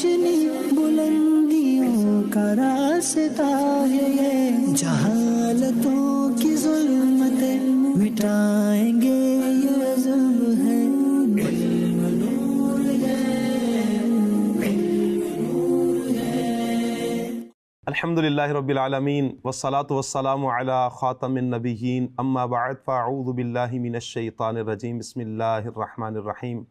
روشنی بلندیوں کا راستہ ہے یہ، جہالتوں کی ظلمتیں مٹائیں گے یہ عزم ہے، علم نور ہے، علم نور ہے۔ الحمدللہ رب العالمین والصلاة والسلام علی خاتم النبیین، اما بعد فاعوذ باللہ من الشیطان الرجیم، بسم اللہ الرحمن الرحیم۔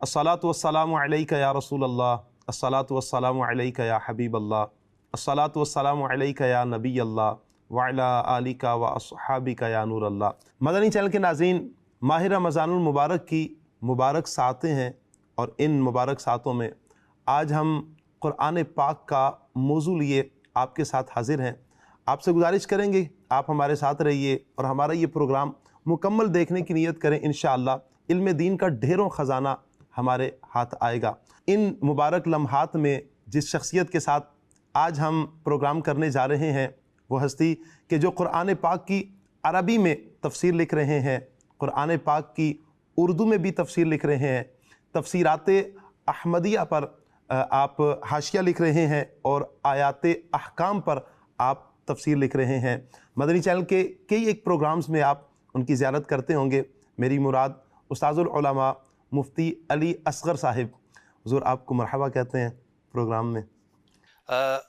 الصلاة والسلام علیک یا رسول اللہ، الصلاة والسلام علیک یا حبیب اللہ، الصلاة والسلام علیک یا نبی اللہ وعلی آلک و اصحابک یا نور اللہ۔ مدنی چینل کے ناظرین، ماہ رمضان المبارک کی مبارک ساعتیں ہیں، اور ان مبارک ساعتوں میں آج ہم قرآن پاک کا موضوع لیے آپ کے ساتھ حاضر ہیں۔ آپ سے گزارش کریں گے آپ ہمارے ساتھ رہیے اور ہمارا یہ پروگرام مکمل دیکھنے کی نیت کریں، انشاءاللہ علم دین کا ڈھیروں خزانہ ہمارے ہاتھ آئے گا۔ ان مبارک لمحات میں جس شخصیت کے ساتھ آج ہم پروگرام کرنے جا رہے ہیں، وہ ہستی کہ جو قرآن پاک کی عربی میں تفسیر لکھ رہے ہیں، قرآن پاک کی اردو میں بھی تفسیر لکھ رہے ہیں، تفسیرات احمدیہ پر آپ حاشیہ لکھ رہے ہیں، اور آیات احکام پر آپ تفسیر لکھ رہے ہیں۔ مدنی چینل کے کئی ایک پروگرامز میں آپ ان کی زیارت کرتے ہوں گے۔ میری مراد استاذ العلماء مفتی علی اصغر صاحب، حضور آپ کو مرحبا کہتے ہیں پروگرام میں۔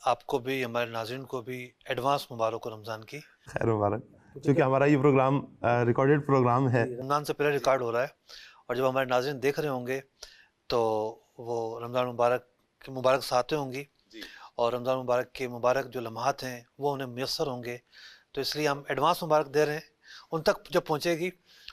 آپ کو بھی، ہمارے ناظرین کو بھی ایڈوانس مبارک ہو رمضان کی۔ خیر مبارک، چونکہ ہمارا یہ پروگرام ریکارڈڈ پروگرام ہے، رمضان سے پہلے ریکارڈ ہو رہا ہے، اور جب ہمارے ناظرین دیکھ رہے ہوں گے تو وہ رمضان مبارک کی مبارک ساعتیں ہوں گی، اور رمضان مبارک کے مبارک جو لمحات ہیں وہ انہیں میسر ہوں گے، تو اس لیے ہم ایڈوانس مبارک دے رہے ہیں۔ ان تک جب پہنچے گی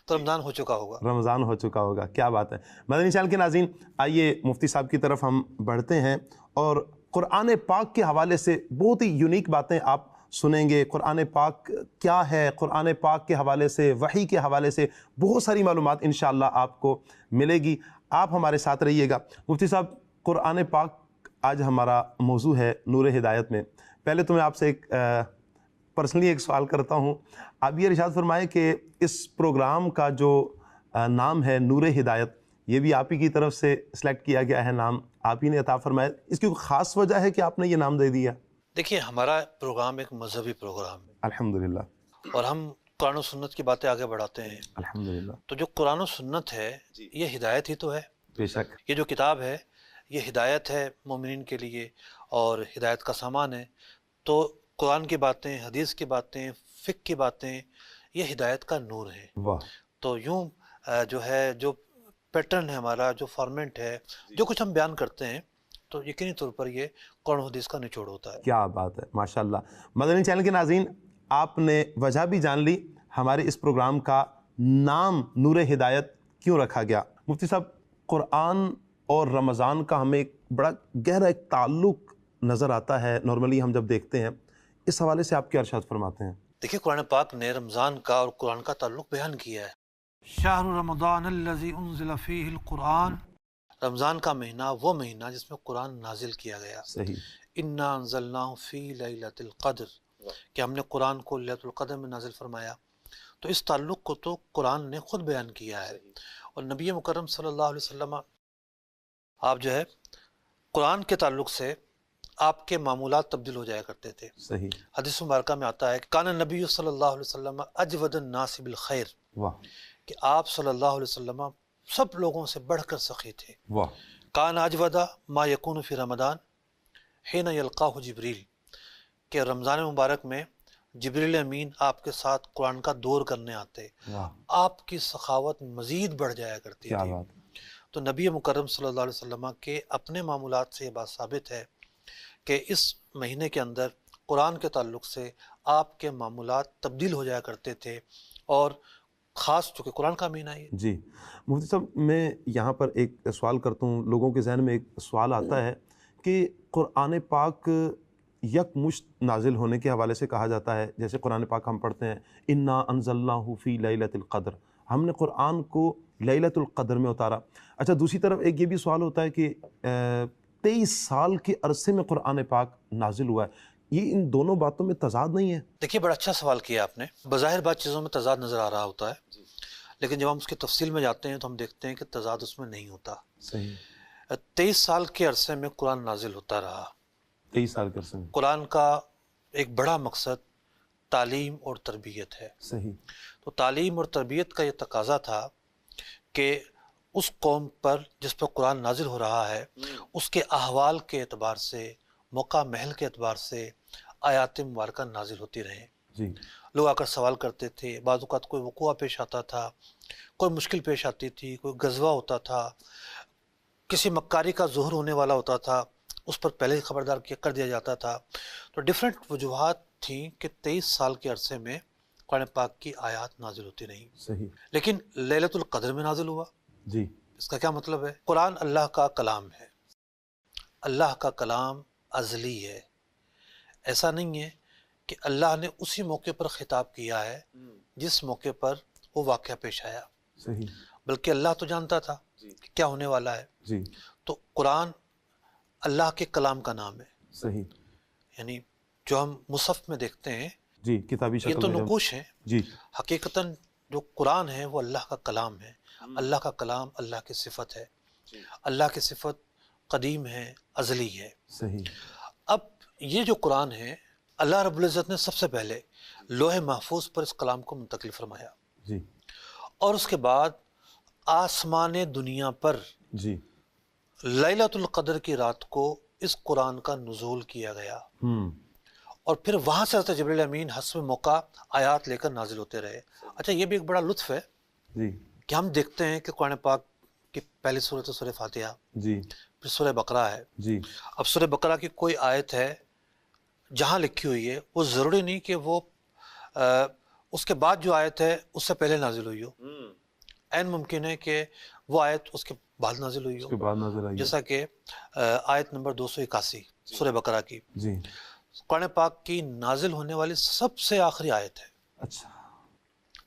تو رمضان ہو چکا ہوگا، رمضان ہو چکا ہوگا۔ کیا بات ہے۔ مدنی چینل کے ناظرین، آئیے مفتی صاحب کی طرف ہم بڑھتے ہیں، اور قرآن پاک کے حوالے سے بہت ہی یونیک باتیں آپ سنیں گے۔ قرآن پاک کیا ہے، قرآن پاک کے حوالے سے، وحی کے حوالے سے بہت ساری معلومات انشاءاللہ آپ کو ملے گی۔ آپ ہمارے ساتھ رہیے گا۔ مفتی صاحب، قرآن پاک آج ہمارا موضوع ہے نور ہدایت میں۔ پہلے تو میں آپ سے ایک پرسنلی ایک سوال کرتا ہوں۔ آپ یہ ارشاد فرمائیں کہ اس پروگرام کا جو نام ہے نور ہدایت، یہ بھی آپ ہی کی طرف سے سلیکٹ کیا گیا ہے، نام آپ ہی نے عطا فرمایا، اس کی کوئی خاص وجہ ہے کہ آپ نے یہ نام دے دیا؟ دیکھیے ہمارا پروگرام ایک مذہبی پروگرام ہے، الحمدللہ، اور ہم قرآن و سنت کی باتیں آگے بڑھاتے ہیں۔ الحمدللہ، تو جو قرآن و سنت ہے یہ ہدایت ہی تو ہے۔ بے شک، یہ جو کتاب ہے یہ ہدایت ہے مومنین کے لیے، اور ہدایت کا سامان ہے۔ تو قرآن کی باتیں، حدیث کی باتیں، فقہ کی باتیں، یہ ہدایت کا نور ہے۔ واہ، تو یوں جو ہے، جو پیٹرن ہے ہمارا، جو فارمیٹ ہے، جو کچھ ہم بیان کرتے ہیں، تو یقینی طور پر یہ قرآن و حدیث کا نچوڑ ہوتا ہے۔ کیا بات ہے، ماشاءاللہ۔ مدنی چینل کے ناظرین، آپ نے وجہ بھی جان لی ہمارے اس پروگرام کا نام نور ہدایت کیوں رکھا گیا۔ مفتی صاحب، قرآن اور رمضان کا ہمیں ایک بڑا گہرا ایک تعلق نظر آتا ہے نارملی ہم جب دیکھتے ہیں، اس حوالے سے آپ کیا ارشاد فرماتے ہیں؟ دیکھیے قرآن پاک نے رمضان کا اور قرآن کا تعلق بیان کیا ہے۔ شہر رمضان الذی انزل فیہ القرآن، رمضان کا مہینہ وہ مہینہ جس میں قرآن نازل کیا گیا۔ صحیح، انا انزلناہ فی لیلۃ القدر، کہ ہم نے قرآن کو لیلۃ القدر میں نازل فرمایا۔ تو اس تعلق کو تو قرآن نے خود بیان کیا ہے، اور نبی مکرم صلی اللہ علیہ وسلم آپ جو ہے قرآن کے تعلق سے آپ کے معمولات تبدیل ہو جایا کرتے تھے۔ صحیح، حدیث مبارکہ میں آتا ہے کہ کان نبی صلی اللہ علیہ وسلم اجود الناس بالخیر، واہ، کہ آپ صلی اللہ علیہ وسلم سب لوگوں سے بڑھ کر سخی تھے۔ واہ، کان اجودا ما یکون فی رمضان حین یلقاہ جبریل، کہ رمضان مبارک میں جبریل امین آپ کے ساتھ قرآن کا دور کرنے آتے، واہ، آپ کی سخاوت مزید بڑھ جایا کرتی کیا تھی۔ بات ہے، تو نبی مکرم صلی اللہ علیہ وسلم کے اپنے معمولات سے یہ بات ثابت ہے کہ اس مہینے کے اندر قرآن کے تعلق سے آپ کے معمولات تبدیل ہو جایا کرتے تھے، اور خاص چونکہ قرآن کا مہینہ ہے۔ جی مفتی صاحب، میں یہاں پر ایک سوال کرتا ہوں، لوگوں کے ذہن میں ایک سوال آتا ہے کہ قرآن پاک یک مشت نازل ہونے کے حوالے سے کہا جاتا ہے، جیسے قرآن پاک ہم پڑھتے ہیں انا انزلناہ فی لیلۃ القدر، ہم نے قرآن کو لیلۃ القدر میں اتارا۔ اچھا، دوسری طرف ایک یہ بھی سوال ہوتا ہے کہ 23 سال کے عرصے میں قرآن پاک نازل ہوا ہے، یہ ان دونوں باتوں میں تضاد نہیں ہے؟ دیکھیے بڑا اچھا سوال کیا آپ نے۔ بظاہر بات چیزوں میں تضاد نظر آ رہا ہوتا ہے، لیکن جب ہم اس کی تفصیل میں جاتے ہیں تو ہم دیکھتے ہیں کہ تضاد اس میں نہیں ہوتا۔ صحیح، 23 سال کے عرصے میں قرآن نازل ہوتا رہا. 23 سال کے عرصے میں. قرآن کا ایک بڑا مقصد تعلیم اور تربیت ہے. صحیح. تو تعلیم اور تربیت کا یہ تقاضا تھا کہ اس قوم پر جس پر قرآن نازل ہو رہا ہے اس کے احوال کے اعتبار سے، موقع محل کے اعتبار سے آیات مبارکہ نازل ہوتی رہیں. جی. لوگ آ کر سوال کرتے تھے، بعض اوقات کوئی وقوع پیش آتا تھا، کوئی مشکل پیش آتی تھی، کوئی غزوہ ہوتا تھا، کسی مکاری کا ظہور ہونے والا ہوتا تھا، اس پر پہلے ہی خبردار کر دیا جاتا تھا. تو ڈیفرنٹ وجوہات تھیں کہ 23 سال کے عرصے میں قرآن پاک کی آیات نازل ہوتی رہیں. صحیح. لیکن لیلۃ القدر میں نازل ہوا. جی. اس کا کیا مطلب ہے؟ قرآن اللہ کا کلام ہے، اللہ کا کلام ازلی ہے. ایسا نہیں ہے کہ اللہ نے اسی موقع پر خطاب کیا ہے جس موقع پر وہ واقعہ پیش آیا. صحیح. بلکہ اللہ تو جانتا تھا کہ کیا ہونے والا ہے. جی. تو قرآن اللہ کے کلام کا نام ہے. صحیح. یعنی جو ہم مصحف میں دیکھتے ہیں جی کتابی شکل یہ تو میں نقوش ہیں. جی. حقیقتاً جو قرآن ہے وہ اللہ کا کلام ہے. اللہ کا کلام اللہ کی صفت ہے. اللہ کی صفت قدیم ہے، ازلی ہے. صحیح. اب یہ جو قرآن ہے اللہ رب العزت نے سب سے پہلے لوح محفوظ پر اس کلام کو منتقل فرمایا. جی. اور اس کے بعد آسمان دنیا پر جی. لیلۃ القدر کی رات کو اس قرآن کا نزول کیا گیا. اور پھر وہاں سے حضرت جبریل امین حسب موقع آیات لے کر نازل ہوتے رہے. اچھا یہ بھی ایک بڑا لطف ہے جی. کہ ہم دیکھتے ہیں کہ قرآن پاک کی پہلی صورت سورہ فاتحہ، جی. پھر سورہ بقرہ ہے. جی. اب سورہ بقرہ کی کوئی آیت ہے جہاں لکھی ہوئی ہے وہ ضروری نہیں کہ وہ اس کے بعد جو آیت ہے اس سے پہلے نازل ہوئی ہو. عین ممکن ہے کہ وہ آیت اس کے بعد نازل ہوئی اس کے ہو، بعد نازل آئی. جیسا کہ آیت نمبر 281 سورہ بقرہ کی. جی. قرآن پاک کی نازل ہونے والی سب سے آخری آیت ہے. اچھا.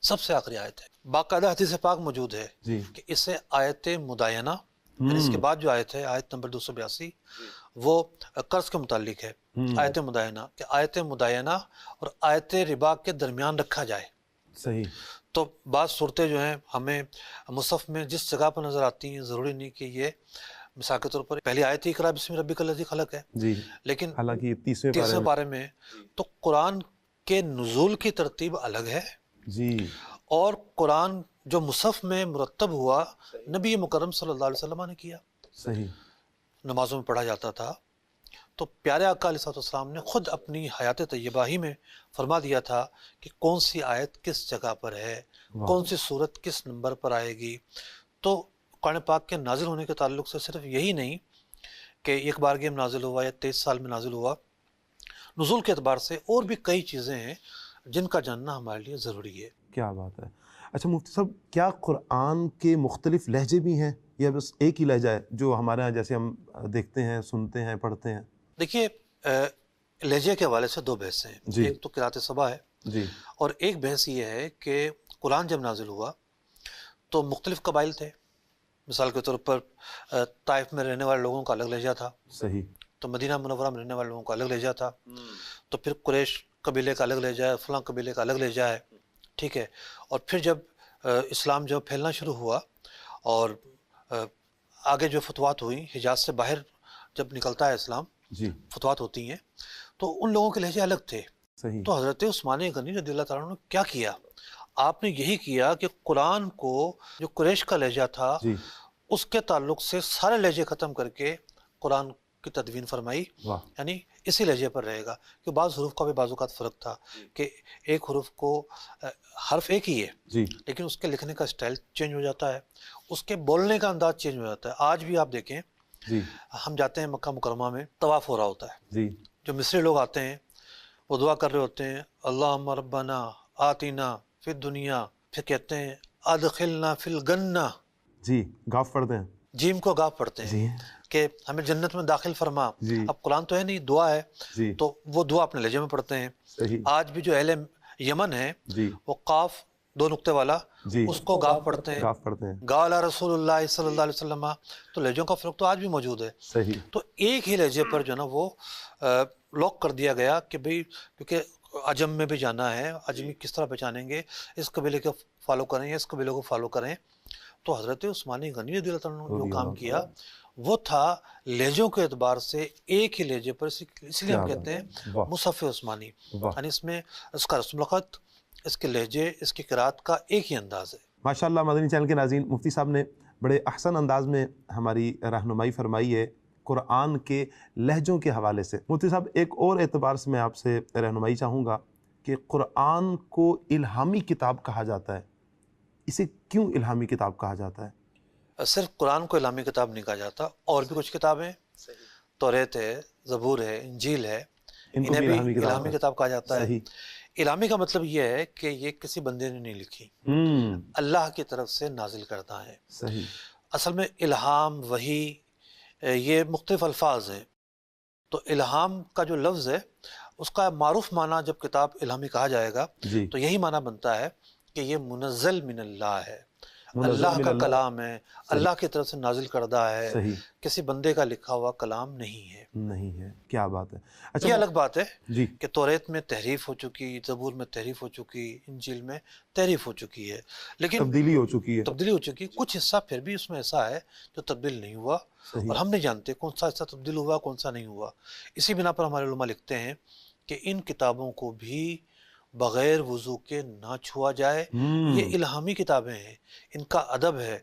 سب سے آخری آیت ہے. باقاعدہ حدیث پاک موجود ہے جی. کہ اسے آیت مداینہ، یعنی اس کے بعد جو آیت ہے آیت نمبر 282 وہ قرض کے متعلق ہے. آیت مداینہ کہ آیت مداینہ اور آیت ربا کے درمیان رکھا جائے. صحیح. تو بعض صورتیں جو ہیں ہمیں مصحف میں جس جگہ پر نظر آتی ہیں ضروری نہیں کہ یہ مثال کے طور پر پہلی آیت اقرا بسم ربک الذی خلق ہے، جی. لیکن حالانکہ یہ 30ویں تیسرے پارے میں تو قرآن کے نزول کی ترتیب الگ ہے. جی. اور قرآن جو مصحف میں مرتب ہوا نبی مکرم صلی اللہ علیہ وسلم نے کیا. صحیح. نمازوں میں پڑھا جاتا تھا. تو پیارے آقا علیہ السلام نے خود اپنی حیات طیبہ ہی میں فرما دیا تھا کہ کون سی آیت کس جگہ پر ہے، کون سی صورت کس نمبر پر آئے گی. تو قرآن پاک کے نازل ہونے کے تعلق سے صرف یہی نہیں کہ ایک بارگی میں نازل ہوا یا 23 سال میں نازل ہوا، نزول کے اعتبار سے اور بھی کئی چیزیں ہیں جن کا جاننا ہمارے لیے ضروری ہے. کیا بات ہے. اچھا مفتی صاحب، کیا قرآن کے مختلف لہجے بھی ہیں یا بس ایک ہی لہجہ ہے جو ہمارے ہاں جیسے ہم دیکھتے ہیں، سنتے ہیں، پڑھتے ہیں؟ دیکھیے لہجے کے حوالے سے دو بحثیں ہیں. جی. ایک تو قرأت صبا ہے جی. اور ایک بحث یہ ہے کہ قرآن جب نازل ہوا تو مختلف قبائل تھے. مثال کے طور پر طائف میں رہنے والے لوگوں کا الگ لہجہ تھا. صحیح. تو مدینہ منورہ میں رہنے والے لوگوں کا الگ لہجہ تھا. تو پھر قریش قبیلے کا الگ لہجہ ہے، فلاں قبیلے کا الگ لہجہ ہے. ٹھیک ہے. اور پھر جب اسلام جو پھیلنا شروع ہوا اور آگے جو فتوحات ہوئی حجاز سے باہر جب نکلتا ہے اسلام، جی. فتوحات ہوتی ہیں تو ان لوگوں کے لہجے الگ تھے. صحیح. تو حضرت عثمان غنی رضی اللہ تعالیٰ عنہ نے کیا کیا؟ آپ نے یہی کیا کہ قرآن کو جو قریش کا لہجہ تھا جی. اس کے تعلق سے سارے لہجے ختم کر کے قرآن کی تدوین فرمائی. واہ. یعنی اسی لہجے پر رہے گا کہ بعض حروف کا بھی بعض اوقات فرق تھا کہ ایک حروف کو حرف ایک ہی ہے جی. لیکن اس کے لکھنے کا سٹائل چینج ہو جاتا ہے، اس کے بولنے کا انداز چینج ہو جاتا ہے. آج بھی آپ دیکھیں جی. ہم جاتے ہیں مکہ مکرمہ میں، طواف ہو رہا ہوتا ہے، جی. جو مصری لوگ آتے ہیں وہ دعا کر رہے ہوتے ہیں اللہم ربنا آتینا فی الدنیا، پھر کہتے ہیں ادخلنا فی الجنہ. جی. گاف پڑھتے ہیں. جیم کو گاف پڑھتے ہیں جی. کہ ہمیں جنت میں داخل فرما. جی. اب قرآن تو ہے نہیں، دعا ہے، جی. تو وہ دعا اپنے لہجے میں پڑھتے ہیں. صحیح. آج بھی جو اہل یمن ہے جی. وہ قاف 2 نقطے والا جی. اس کو گاف پڑھتے ہیں. گاف پڑھتے ہیں. گالا رسول اللہ صلی اللہ علیہ وسلم. تو لہجوں کا فرق تو آج بھی موجود ہے. صحیح. تو ایک ہی لہجے پر جو ہے نا وہ لاک کر دیا گیا کہ بھئی کیونکہ عجم میں بھی جانا ہے، عجمی کس طرح پہچانیں گے، اس قبیلے کو فالو کریں یا اس قبیلے کو فالو کریں. تو حضرت عثمان غنی رضی اللہ عنہ نے جو کام کیا وہ تھا لہجوں کے اعتبار سے ایک ہی لہجے پر، اس لیے ہم کہتے ہیں مصحف عثمانی، یعنی اس میں اس کا رسم الخط، اس کے لہجے، اس کی قرات کا ایک ہی انداز ہے۔ ماشاءاللہ مدنی چینل کے ناظرین، مفتی صاحب نے بڑے احسن انداز میں ہماری رہنمائی فرمائی ہے قرآن کے لہجوں کے حوالے سے۔ مفتی صاحب ایک اور اعتبار سے میں آپ سے رہنمائی چاہوں گا کہ قرآن کو الہامی کتاب کہا جاتا ہے، اسے کیوں الہامی کتاب کہا جاتا ہے؟ صرف قرآن کو الہامی کتاب نہیں کہا جاتا، اور بھی کچھ کتابیں، توریت ہے، زبور ہے، انجیل ہے، انہیں بھی الہامی کتاب کہا جاتا ہے۔ الہامی کا مطلب یہ ہے کہ یہ کسی بندے نے نہیں لکھی، اللہ کی طرف سے نازل کردہ ہے۔ صحیح۔ اصل میں الہام، وحی، یہ مختلف الفاظ ہیں۔ تو الہام کا جو لفظ ہے اس کا معروف معنی جب کتاب الہامی کہا جائے گا تو یہی معنی بنتا ہے کہ یہ منزل من اللہ ہے، اللہ کا کلام ہے، اللہ کی طرف سے نازل کردہ ہے، کسی بندے کا لکھا ہوا کلام نہیں ہے۔ نہیں ہے، کیا بات ہے۔ یہ الگ بات ہے کہ توریت میں تحریف ہو چکی، زبور میں تحریف ہو چکی، انجیل میں تحریف ہو چکی ہے، لیکن تبدیلی ہو چکی ہے، کچھ حصہ پھر بھی اس میں ایسا ہے جو تبدیل نہیں ہوا، اور ہم نہیں جانتے کون سا حصہ تبدیل ہوا، کون سا نہیں ہوا۔ اسی بنا پر ہمارے علماء لکھتے ہیں کہ ان کتابوں کو بھی بغیر وضو کے نہ چھوا جائے، یہ الہامی کتابیں ہیں، ان کا ادب ہے،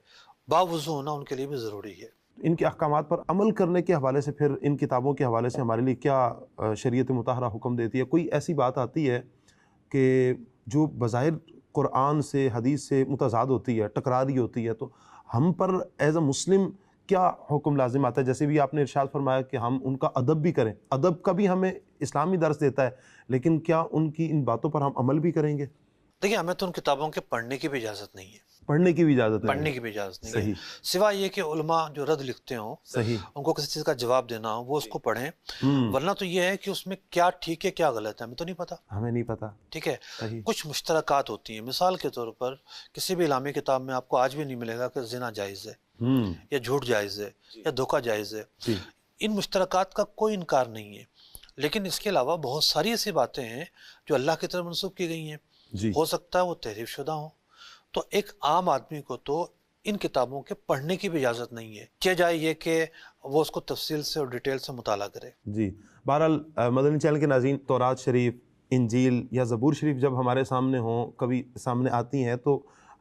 باوضو ہونا ان کے لیے بھی ضروری ہے۔ ان کے احکامات پر عمل کرنے کے حوالے سے پھر ان کتابوں کے حوالے سے ہمارے لیے کیا شریعت مطہرہ حکم دیتی ہے؟ کوئی ایسی بات آتی ہے کہ جو بظاہر قرآن سے، حدیث سے متضاد ہوتی ہے، ٹکراری ہوتی ہے، تو ہم پر ایز اے مسلم کیا حکم لازم آتا ہے؟ جیسے بھی آپ نے ارشاد فرمایا کہ ہم ان کا ادب بھی کریں، ادب کا بھی ہمیں اسلامی درس دیتا ہے، لیکن کیا ان کی ان باتوں پر ہم عمل بھی کریں گے؟ دیکھیں، ہمیں تو ان کتابوں کے پڑھنے کی بھی اجازت نہیں ہے، پڑھنے کی بھی اجازت نہیں، پڑھنے کی بھی اجازت نہیں ہے، سوائے یہ کہ علماء جو رد لکھتے ہوں، ان کو کسی چیز کا جواب دینا ہو، وہ اس کو پڑھیں، ورنہ تو یہ ہے کہ اس میں کیا ٹھیک ہے کیا غلط ہے ہمیں تو نہیں پتا، ہمیں نہیں پتا، ٹھیک ہے۔ کچھ مشترکات ہوتی ہیں، مثال کے طور پر کسی بھی الہامی کتاب میں آپ کو آج بھی نہیں ملے گا کہ زنا جائز ہے یا جھوٹ جائز ہے یا دھوکہ جائز ہے، ان مشترکات کا کوئی انکار نہیں ہے، لیکن اس کے علاوہ بہت ساری ایسی باتیں ہیں جو اللہ کی طرف منسوب کی گئی ہیں، ہو سکتا ہے وہ تحریف شدہ ہوں، تو ایک عام آدمی کو تو ان کتابوں کے پڑھنے کی بھی اجازت نہیں ہے، کیا جائے یہ کہ وہ اس کو تفصیل سے اور ڈیٹیل سے مطالعہ کرے۔ جی، بہرحال مدنی چینل کے ناظرین، تورات شریف، انجیل یا زبور شریف جب ہمارے سامنے ہوں، کبھی سامنے آتی ہیں، تو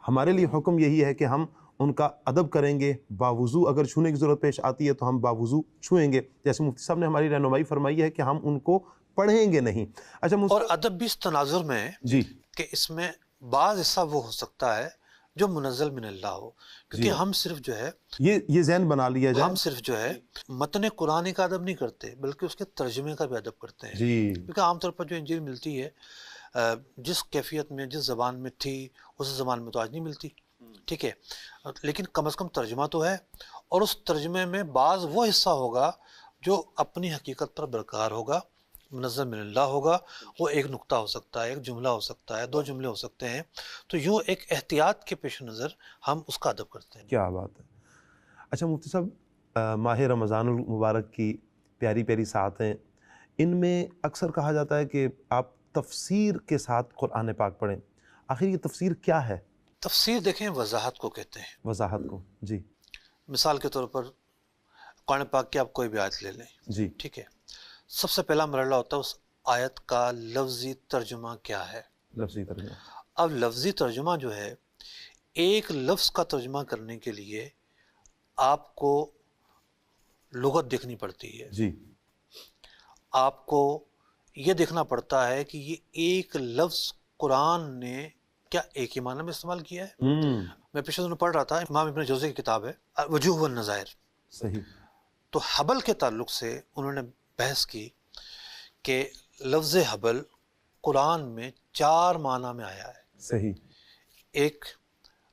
ہمارے لیے حکم یہی ہے کہ ہم ان کا ادب کریں گے، باوضو اگر چھونے کی ضرورت پیش آتی ہے تو ہم باوضو چھوئیں گے، جیسے مفتی صاحب نے ہماری رہنمائی فرمائی ہے کہ ہم ان کو پڑھیں گے نہیں۔ اچھا، اور ادب بھی اس تناظر میں ہے کہ اس میں بعض حصہ وہ ہو سکتا ہے جو منزل من اللہ ہو، کیونکہ ہم صرف جو ہے یہ ذہن بنا لیا جائے، ہم صرف جو ہے متن قرآن کا ادب نہیں کرتے بلکہ اس کے ترجمے کا بھی ادب کرتے ہیں، کیونکہ عام طور پر جو انجیل ملتی ہے جس کیفیت میں، جس زبان میں تھی، اس زبان میں تو آج نہیں ملتی، ٹھیک ہے، لیکن کم از کم ترجمہ تو ہے، اور اس ترجمے میں بعض وہ حصہ ہوگا جو اپنی حقیقت پر برقرار ہوگا، منزل من اللہ ہوگا، وہ ایک نقطہ ہو سکتا ہے، ایک جملہ ہو سکتا ہے، 2 جملے ہو سکتے ہیں، تو یوں ایک احتیاط کے پیش نظر ہم اس کا ادب کرتے ہیں۔ کیا بات ہے۔ اچھا مفتی صاحب، ماہ رمضان المبارک کی پیاری پیاری ساعتیں، ان میں اکثر کہا جاتا ہے کہ آپ تفسیر کے ساتھ قرآن پاک پڑھیں، آخر یہ تفسیر کیا ہے؟ تفسیر دیکھیں وضاحت کو کہتے ہیں، وضاحت کو، جی۔ مثال کے طور پر قرآن پاک کی آپ کوئی بھی آیت لے لیں، جی، ٹھیک ہے، سب سے پہلا مرحلہ ہوتا ہے اس آیت کا لفظی ترجمہ کیا ہے۔ لفظی ترجمہ۔ اب لفظی ترجمہ جو ہے، ایک لفظ کا ترجمہ کرنے کے لیے آپ کو لغت دیکھنی پڑتی ہے، جی، آپ کو یہ دیکھنا پڑتا ہے کہ یہ ایک لفظ قرآن نے کیا ایک ہی معنی میں استعمال کیا ہے۔ میں پچھلے دنوں پڑھ رہا تھا، امام ابن جوزی کی کتاب ہے وجوہ والنظائر، صحیح، تو حبل کے تعلق سے انہوں نے بحث کی کہ لفظ حبل قرآن میں 4 معنی میں آیا ہے، صحیح، ایک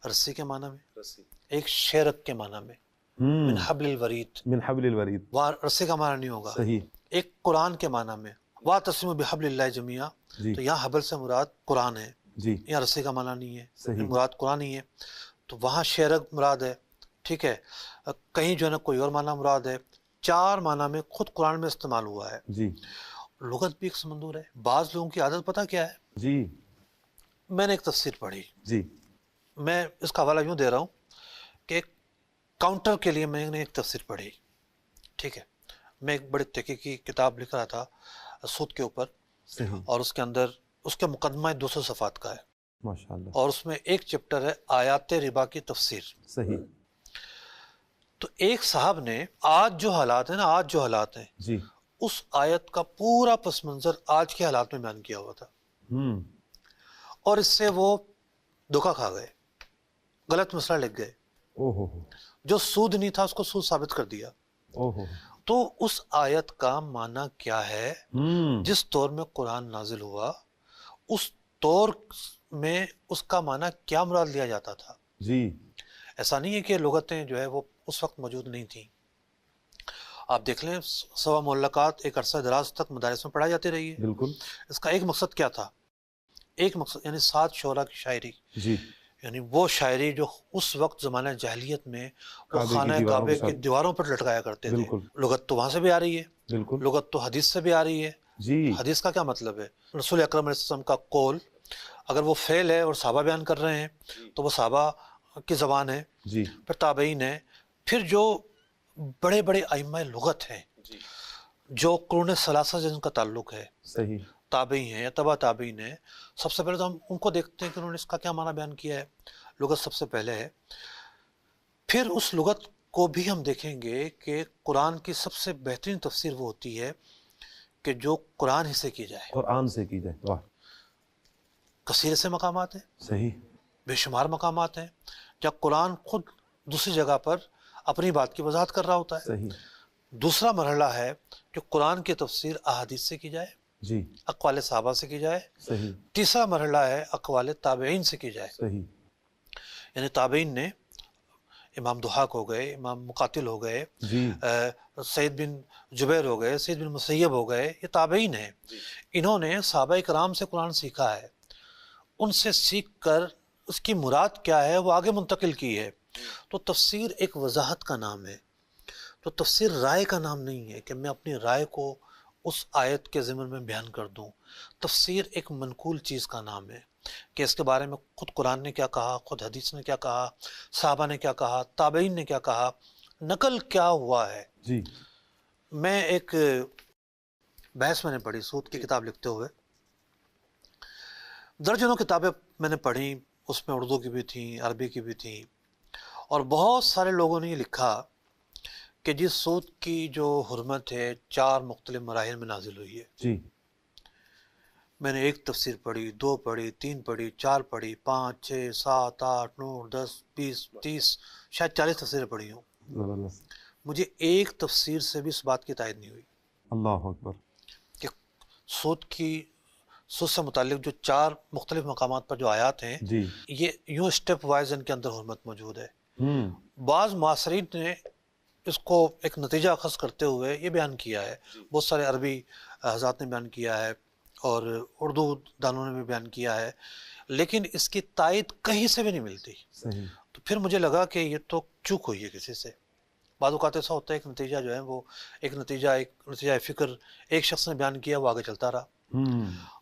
رسی کے معنی میں، ایک شیرک کے معنی میں، من حبل الورید، من حبل الورید، وہاں رسی کا معنی نہیں ہوگا، صحیح، ایک قرآن کے معنی میں، وَاعْتَصِمُوا بِحَبْلِ اللَّهِ جَمِيعًا، تو یہاں حبل سے مراد قرآن ہے، جی، یہاں رسی کا معنی نہیں ہے، صحیح، مراد قرآن ہی ہے، تو وہاں شیرک مراد ہے، ٹھیک ہے، کہیں جو ہے نا کوئی اور معنی مراد ہے، 4 معنی میں خود قرآن میں استعمال ہوا ہے۔ جی، لغت بھی ایک سمندر ہے، بعض لوگوں کی عادت پتہ کیا ہے، جی، میں نے ایک تفسیر پڑھی، جی، میں اس کا حوالہ یوں دے رہا ہوں کہ ایک کاؤنٹر کے لیے میں نے ایک تفسیر پڑھی، ٹھیک ہے، میں ایک بڑی تحقیقی کتاب لکھ رہا تھا سود کے اوپر، صحیح، اور اس کے اندر اس کا مقدمہ 200 صفحات کا ہے، ماشاء اللہ، اور اس میں ایک چیپٹر ہے آیات ربا کی تفسیر۔ صحیح، تو ایک صاحب نے آج جو حالات ہیں نا، آج جو حالات ہیں، جی، اس آیت کا پورا پس منظر آج کے حالات میں بیان کیا ہوا تھا، اور اس سے وہ دھوکہ کھا گئے، غلط مسئلہ لکھ گئے، او ہو، جو سود نہیں تھا اس کو سود ثابت کر دیا۔ او ہو، تو اس آیت کا معنی کیا ہے؟ جس دور میں قرآن نازل ہوا اس دور میں اس کا معنی کیا مراد لیا جاتا تھا؟ جی، ایسا نہیں ہے کہ لغتیں جو ہے وہ اس وقت موجود نہیں تھیں۔ آپ دیکھ لیں سوا معلقات ایک عرصہ دراز تک مدارس میں پڑھائی جاتی رہی ہے۔ بالکل، اس کا ایک مقصد کیا تھا؟ ایک مقصد یعنی 7 شعراء کی شاعری، جی، یعنی وہ شاعری جو اس وقت زمانہ جاہلیت میں وہ کعبے کی خانہ دیواروں کعبے کے کی ساتھ، دیواروں پر لٹکایا کرتے تھے۔ بالکل، لغت تو وہاں سے بھی آ رہی ہے، بالکل، لغت تو حدیث سے بھی آ رہی ہے۔ جی، حدیث کا کیا مطلب ہے؟ رسول اکرم علیہ السلام کا قول اگر وہ فعل ہے اور صحابہ بیان کر رہے ہیں تو وہ صحابہ کی زبان ہے، جی، پھر تابعین ہے، پھر جو بڑے بڑے ائمہ لغت ہیں جو قرون ثلاثہ سے جن کا تعلق ہے، صحیح، تابعی ہیں یا تبع تابعین ہیں، سب سے پہلے تو ہم ان کو دیکھتے ہیں کہ انہوں نے اس کا کیا معنی بیان کیا ہے۔ لغت سب سے پہلے ہے، پھر اس لغت کو بھی ہم دیکھیں گے کہ قرآن کی سب سے بہترین تفسیر وہ ہوتی ہے کہ جو قرآن ہی سے کی جائے۔ قرآن سے کی جائے، واہ، کثیر سے مقامات ہیں، صحیح، بے شمار مقامات ہیں جب قرآن خود دوسری جگہ پر اپنی بات کی وضاحت کر رہا ہوتا ہے۔ صحیح، دوسرا مرحلہ ہے کہ قرآن کی تفسیر احادیث سے کی جائے، جی، اقوال صحابہ سے کی جائے۔ صحیح، تیسرا مرحلہ ہے اقوال تابعین سے کی جائے، صحیح، یعنی تابعین نے امام ضحاک ہو گئے، امام مقاتل ہو گئے، جی، سعید بن جبیر ہو گئے، سعید بن مسیب ہو گئے، یہ تابعین ہیں۔ انہوں نے صحابہ کرام سے قرآن سیکھا ہے، ان سے سیکھ کر اس کی مراد کیا ہے وہ آگے منتقل کی ہے۔ تو تفسیر ایک وضاحت کا نام ہے، تو تفسیر رائے کا نام نہیں ہے کہ میں اپنی رائے کو اس آیت کے ضمن میں بیان کر دوں۔ تفسیر ایک منقول چیز کا نام ہے کہ اس کے بارے میں خود قرآن نے کیا کہا، خود حدیث نے کیا کہا، صحابہ نے کیا کہا، تابعین نے کیا کہا، نقل کیا ہوا ہے۔ جی، میں ایک بحث میں نے پڑھی سود کی کتاب لکھتے ہوئے، درجنوں کتابیں میں نے پڑھی، اس میں اردو کی بھی تھیں، عربی کی بھی تھیں، اور بہت سارے لوگوں نے یہ لکھا کہ جس سود کی جو حرمت ہے 4 مختلف مراحل میں نازل ہوئی ہے۔ جی، میں نے ایک تفسیر پڑھی، 2 پڑھی، 3 پڑھی، 4 پڑھی، 5، 6، 7، 8، 9، 10، 20، 30، شاید 40 تفسیریں پڑھی ہوں۔ زبردست، مجھے ایک تفسیر سے بھی اس بات کی تائید نہیں ہوئی اللہ اکبر، کہ سود سے متعلق جو 4 مختلف مقامات پر جو آیات ہیں، جی، یہ یوں اسٹیپ وائز ان کے اندر حرمت موجود ہے۔ ہوں، بعض معاصرین نے اس کو ایک نتیجہ اخذ کرتے ہوئے یہ بیان کیا ہے، بہت سارے عربی حضرات نے بیان کیا ہے اور اردو دانوں نے بھی بیان کیا ہے، لیکن اس کی تائید کہیں سے بھی نہیں ملتی۔ صحیح، تو پھر مجھے لگا کہ یہ تو چوک ہوئی ہے کسی سے۔ بعض اوقات ایسا ہوتا ہے ایک نتیجہ جو ہے وہ ایک نتیجہ فکر ایک شخص نے بیان کیا، وہ آگے چلتا رہا۔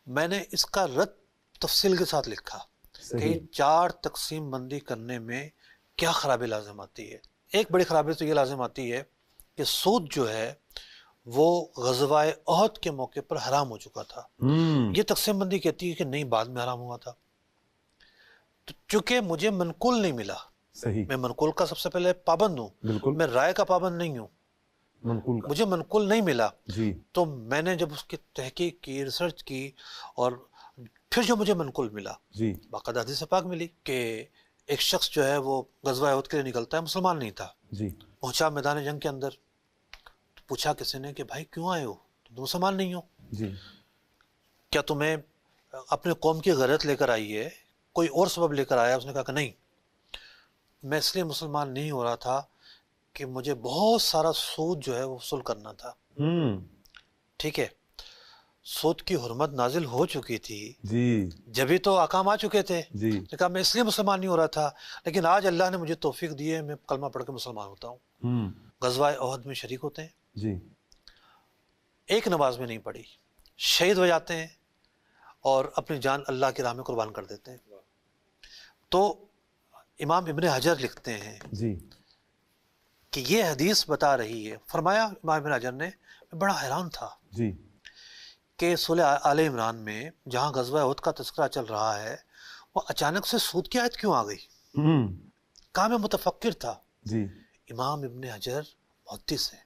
میں نے اس کا رد تفصیل کے ساتھ لکھا کہ صحیح، 4 تقسیم بندی کرنے میں کیا خرابی لازم آتی ہے۔ ایک بڑی خرابی تو یہ لازم آتی ہے کہ سود جو ہے وہ غزوہ احد کے موقع پر حرام ہو چکا تھا۔ یہ تقسیم بندی کہتی ہے کہ نہیں، بعد میں حرام ہوا تھا۔ تو چونکہ مجھے منقول نہیں ملا، صحیح، میں منقول کا سب سے پہلے پابند ہوں، بالکل، میں رائے کا پابند نہیں ہوں، منقول کا، مجھے منقول نہیں ملا۔ جی، تو میں نے جب اس کی تحقیق کی، ریسرچ کی، اور پھر جو مجھے منقول ملا، جی، باقاعدہ حدیث پاک ملی کہ ایک شخص جو ہے وہ غزوہ احد کے لیے نکلتا ہے، مسلمان نہیں تھا، جی، پہنچا میدان جنگ کے اندر، تو پوچھا کسی نے کہ بھائی کیوں آئے ہو، تم مسلمان نہیں ہو، جی، کیا تمہیں اپنے قوم کی غیرت لے کر آئی ہے، کوئی اور سبب لے کر آیا؟ اس نے کہا کہ نہیں، میں اس لیے مسلمان نہیں ہو رہا تھا کہ مجھے بہت سارا سود جو ہے وہ وصول کرنا تھا۔ ٹھیک ہے، سود کی حرمت نازل ہو چکی تھی، جی، جبھی تو احکام آ چکے تھے، جی، کہا میں اس لیے مسلمان نہیں ہو رہا تھا، لیکن آج اللہ نے مجھے توفیق دی ہے، میں کلمہ پڑھ کے مسلمان ہوتا ہوں، غزوہ احد میں شریک ہوتے ہیں، جی، ایک نماز میں نہیں پڑھی، شہید ہو جاتے ہیں اور اپنی جان اللہ کی راہ میں قربان کر دیتے ہیں۔ تو امام ابن حجر لکھتے ہیں جی، کہ یہ حدیث بتا رہی ہے. فرمایا امام ابن حجر نے، میں بڑا حیران تھا جی کہ سورہ آل عمران میں جہاں غزوہ احد کا تذکرہ چل رہا ہے، وہ اچانک سے سود کی آیت کیوں آ گئی؟ کہاں میں متفکر تھا. جی امام ابن حجر محدث ہیں،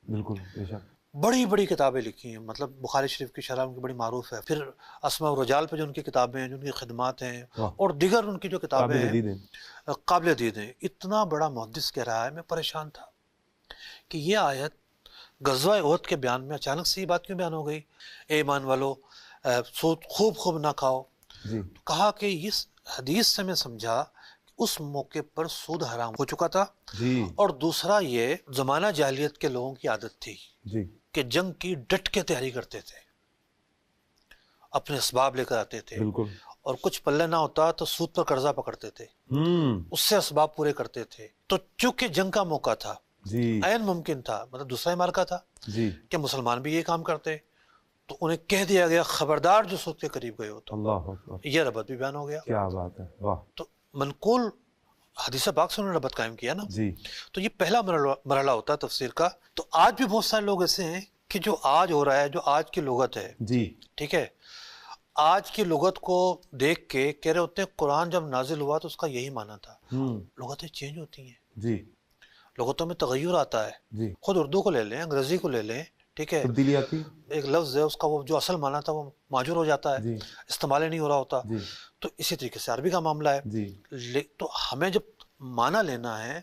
بالکل بے شک. بڑی بڑی کتابیں لکھی ہیں، مطلب بخاری شریف کی شرح ان کی بڑی معروف ہے، پھر اسماء الرجال پہ جو ان کی کتابیں ہیں، جو ان کی خدمات ہیں، واہ. اور دیگر ان کی جو کتابیں قابل ہیں دید ہیں. قابل دید ہیں. اتنا بڑا محدث کہہ رہا ہے. میں پریشان تھا کہ یہ آیت غزوہ احد کے بیان میں اچانک سے یہ بات کیوں بیان ہو گئی؟ اے ایمان والو سود خوب نہ کھاؤ. جی کہا کہ اس حدیث سے میں سمجھا کہ اس موقع پر سود حرام ہو چکا تھا، جی اور دوسرا یہ زمانہ جاہلیت کے لوگوں کی عادت تھی جی کہ جنگ کی ڈٹ کے تیاری کرتے تھے، اپنے اسباب لے کر آتے تھے، بالکل. اور کچھ پلے نہ ہوتا تو سود پر قرضہ پکڑتے تھے، اس سے اسباب پورے کرتے تھے. تو چونکہ جنگ کا موقع تھا، جی عین ممکن تھا، مطلب دوسرا ہی مارکا تھا جی کہ مسلمان بھی یہ کام کرتے، تو انہیں کہہ دیا گیا خبردار جو سود کے قریب گئے ہو تو. اللہ اکبر. یہ ربط بھی بیان ہو گیا. کیا بات ہے. واہ. تو منقول حدیث پاک سے انہوں نے ربط قائم کیا نا. جی تو یہ پہلا مرحلہ ہوتا ہے تفسیر کا. تو آج بھی بہت سارے لوگ ایسے ہیں کہ جو آج ہو رہا ہے، جو آج کی لغت ہے، جی ٹھیک ہے، آج کی لغت کو دیکھ کے کہہ رہے ہوتے ہیں قرآن جب نازل ہوا تو اس کا یہی معنی تھا. لغتیں چینج ہوتی ہیں، جی لغتوں میں تغیر آتا ہے. جی خود اردو کو لے لیں، انگریزی کو لے لیں، ٹھیک ہے، تبدیلی آتی. ایک لفظ ہے، اس کا وہ جو اصل معنی تھا وہ معجور ہو جاتا ہے، جی استعمال ہی نہیں ہو رہا ہوتا. جی تو اسی طریقے سے عربی کا معاملہ ہے. جی تو ہمیں جب معنی لینا ہے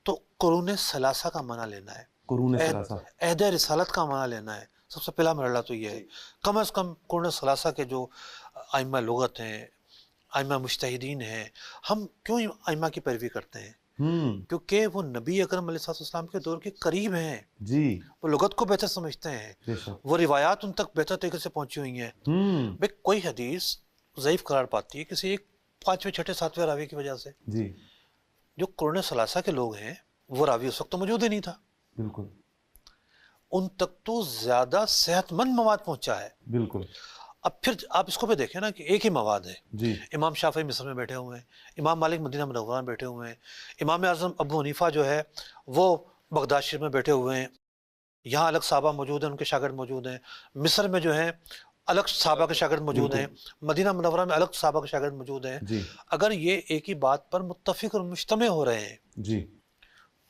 تو قرون ثلاثہ کا معنی لینا ہے، قرون ثلاثہ. عہد رسالت کا معنی لینا ہے. سب سے پہلا مرحلہ تو یہ ہے. کم از کم قرون ثلاثہ کے جو ائمہ لغت ہیں، ائمہ مجتہدین ہیں، ہم کیوں ائمہ کی پیروی کرتے ہیں؟ کیونکہ وہ نبی اکرم علیہ السلام کے دور کے قریب ہیں، جی وہ لغت کو بہتر سمجھتے ہیں، بے شک. وہ روایات ان تک بہتر طریقے سے پہنچی ہوئی ہیں. بھئی کوئی حدیث ضعیف قرار پاتی ہے کسی ایک 5ویں 6ٹھے 7ویں راوی کی وجہ سے. جی جو قرون ثلاثہ کے لوگ ہیں وہ راوی اس وقت تو موجود ہی نہیں تھا، بالکل ان تک تو زیادہ صحت مند مواد پہنچا ہے. بالکل. اب پھر آپ اس کو بھی دیکھیں نا کہ ایک ہی مواد ہے. جی امام شافعی مصر میں بیٹھے ہوئے ہیں، امام مالک مدینہ منورہ میں بیٹھے ہوئے ہیں، امام اعظم ابو حنیفہ جو ہے وہ بغداد شریف میں بیٹھے ہوئے ہیں. یہاں الگ صحابہ موجود ہیں، ان کے شاگرد موجود ہیں. مصر میں جو ہیں الگ صحابہ کے شاگرد موجود ہیں، مدینہ منورہ میں الگ صحابہ کے شاگرد موجود ہیں. جی اگر یہ ایک ہی بات پر متفق اور مجتمع ہو رہے ہیں جی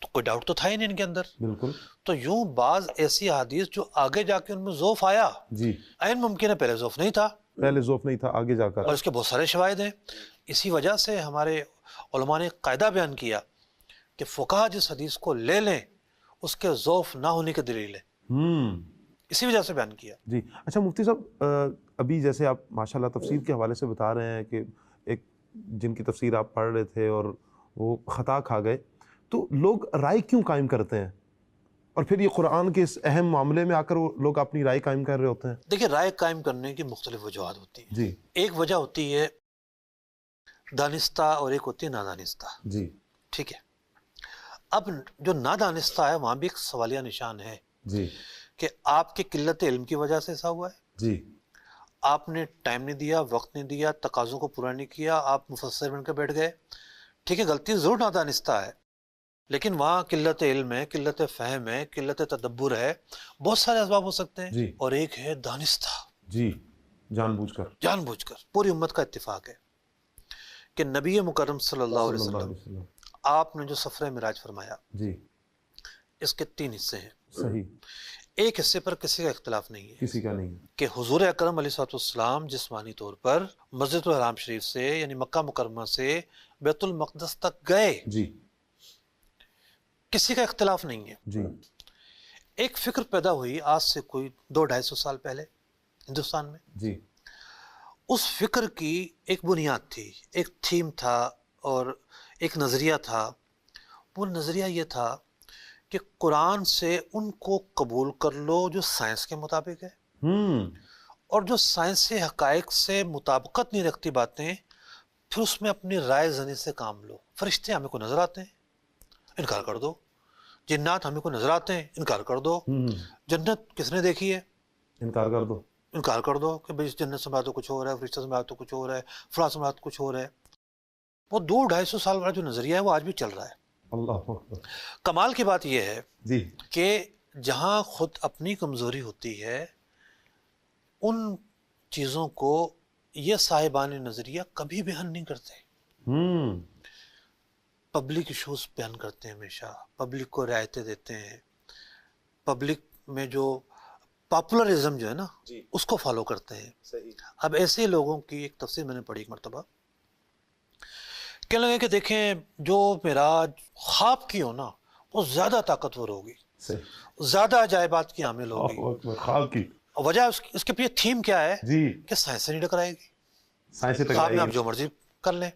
تو کوئی ڈاؤٹ تو تھا ہی نہیں ان کے اندر. بالکل. تو یوں بعض ایسی حدیث جو آگے جا کے ان میں ذوف آیا، جی عین ممکن ہے پہلے ذوف نہیں تھا، پہلے ذوف نہیں تھا، آگے جا کر. اور اس کے بہت سارے شواہد ہیں. اسی وجہ سے ہمارے علماء نے ایک قاعدہ بیان کیا کہ فقہا جس حدیث کو لے لیں اس کے ذوف نہ ہونے کی دلیل ہے، اسی وجہ سے بیان کیا. جی اچھا مفتی صاحب، ابھی جیسے آپ ماشاءاللہ تفسیر کے حوالے سے بتا رہے ہیں کہ ایک جن کی تفسیر آپ پڑھ رہے تھے اور وہ خطا کھا گئے، تو لوگ رائے کیوں قائم کرتے ہیں؟ اور پھر یہ قرآن کے اس اہم معاملے میں آ کر وہ لوگ اپنی رائے قائم کر رہے ہوتے ہیں. دیکھیں رائے قائم کرنے کی مختلف وجوہات ہوتی ہیں. جی ایک وجہ ہوتی ہے دانستہ اور ایک ہوتی ہے نادانستہ. جی ٹھیک ہے، اب جو نادانستہ ہے وہاں بھی ایک سوالیہ نشان ہے جی کہ آپ کی قلت علم کی وجہ سے ایسا ہوا ہے، جی آپ نے ٹائم نہیں دیا، وقت نہیں دیا، تقاضوں کو پورا نہیں کیا، آپ مفسر بن کے بیٹھ گئے. ٹھیک ہے، غلطی ضرور نادانستہ ہے، لیکن وہاں قلت علم ہے، قلت فہم ہے، قلت تدبر ہے، بہت سارے اسباب ہو سکتے ہیں. جی اور ایک ہے دانستہ، جی جان بوجھ کر. جان بوجھ کر. پوری امت کا اتفاق ہے کہ نبی مکرم صلی اللہ علیہ وسلم آپ نے جو سفر معراج فرمایا، جی اس کے 3 حصے ہیں. صحیح. ایک حصے پر کسی کا اختلاف نہیں ہے کسی کا نہیں. کہ حضور اکرم علیہ السلام جسمانی طور پر مسجد الحرام شریف سے یعنی مکہ مکرمہ سے بیت المقدس تک گئے، جی کسی کا اختلاف نہیں ہے. جی ایک فکر پیدا ہوئی آج سے کوئی 200-250 سال پہلے ہندوستان میں. جی اس فکر کی ایک بنیاد تھی، ایک تھیم تھا اور ایک نظریہ تھا. وہ نظریہ یہ تھا کہ قرآن سے ان کو قبول کر لو جو سائنس کے مطابق ہے، اور جو سائنسی حقائق سے مطابقت نہیں رکھتی باتیں پھر اس میں اپنی رائے زنی سے کام لو. فرشتے ہمیں کو نظر آتے ہیں، انکار کر دو. جنات ہمیں کو نظر آتے ہیں، انکار کر دو. جنت کس نے دیکھی ہے؟ انکار کر دو. انکار کر دو کہ بھئی جنت سے مراد تو کچھ اور ہے، فرشتے سے مراد تو کچھ اور ہے، فلاں سے مراد کچھ اور ہے. وہ 200-250 سال والا جو نظریہ ہے وہ آج بھی چل رہا ہے. اللہ اکبر. کمال کی بات یہ ہے جی کہ جہاں خود اپنی کمزوری ہوتی ہے ان چیزوں کو یہ صاحبان نظریہ کبھی بیان نہیں کرتے. پبلک ایشوز بیان کرتے ہیں ہمیشہ، پبلک کو رعایتیں دیتے ہیں، پبلک میں جو پاپولرزم جو ہے نا اس کو فالو کرتے ہیں. اب ایسے لوگوں کی ایک تفسیر میں نے پڑھی ایک مرتبہ، کہنے لگے کہ دیکھیں جو معراج خواب کی ہو نا وہ زیادہ طاقتور ہوگی، زیادہ عجائبات کی حامل ہوگی. خواب کی وجہ اس کے پیچھے تھیم کیا ہے جی کہ سائنس سے نہیں ٹکرائے گی. سائنس تک خواب میں آپ جو مرضی کر لیں.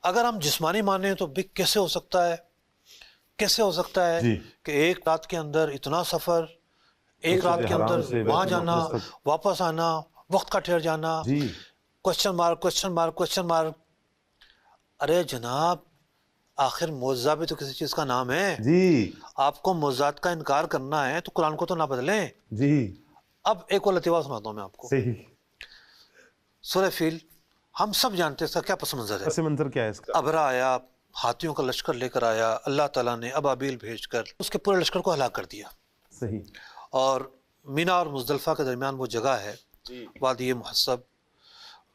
اگر ہم جسمانی مانیں تو بھی کیسے ہو سکتا ہے، کیسے ہو سکتا ہے جی. کہ ایک رات کے اندر اتنا سفر، ایک رات کے اندر وہاں جانا واپس آنا، وقت کا ٹھہر جانا، جی question mark question mark question mark. ارے جناب آخر معجزہ بھی تو کسی چیز کا نام ہے. جی آپ کو معجزات کا انکار کرنا ہے تو قرآن کو تو نہ بدلیں. جی اب ایک اور لطیفہ سناتا ہوں میں آپ کو. صحیح. سورہ فیل ہم سب جانتے ہیں اس کا کیا پس منظر ہے. پس منظر کیا ہے اس کا؟ ابرا آیا، ہاتھیوں کا لشکر لے کر آیا، اللہ تعالیٰ نے ابابیل بھیج کر اس کے پورے لشکر کو ہلاک کر دیا. صحیح. اور مینا اور مزدلفہ کے درمیان وہ جگہ ہے وادی محسب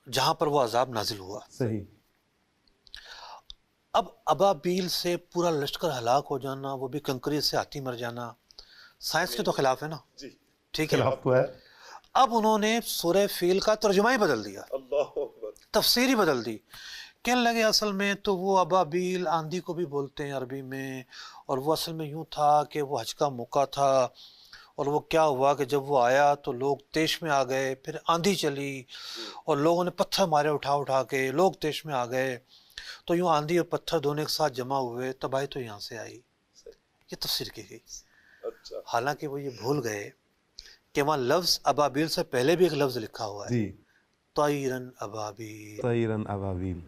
جہاں پر وہ عذاب نازل ہوا. صحیح. اب ابابیل سے پورا لشکر ہلاک ہو جانا، وہ بھی کنکریٹ سے ہاتھی مر جانا، سائنس کے تو خلاف ہے نا. ٹھیک ہے. خلاف تو ہے. اب انہوں نے سورہ فیل کا ترجمہ ہی بدل دیا، تفسیر ہی بدل دی. کہنے لگے اصل میں تو وہ ابابیل آندھی کو بھی بولتے ہیں عربی میں، اور وہ اصل میں یوں تھا کہ وہ حج کا موقع تھا، اور وہ کیا ہوا کہ جب وہ آیا تو لوگ تیش میں آ گئے، پھر آندھی چلی اور لوگوں نے پتھر مارے اٹھا اٹھا کے، لوگ تیش میں آ گئے، تو یوں آندھی اور پتھر دونوں کے ساتھ جمع ہوئے، تباہی تو یہاں سے آئی. یہ تفسیر کی گئی. حالانکہ وہ یہ بھول گئے کہ وہاں لفظ ابابیل سے پہلے بھی ایک لفظ لکھا ہوا ہے، جی طیرن ابابیل. طیرن ابابیل.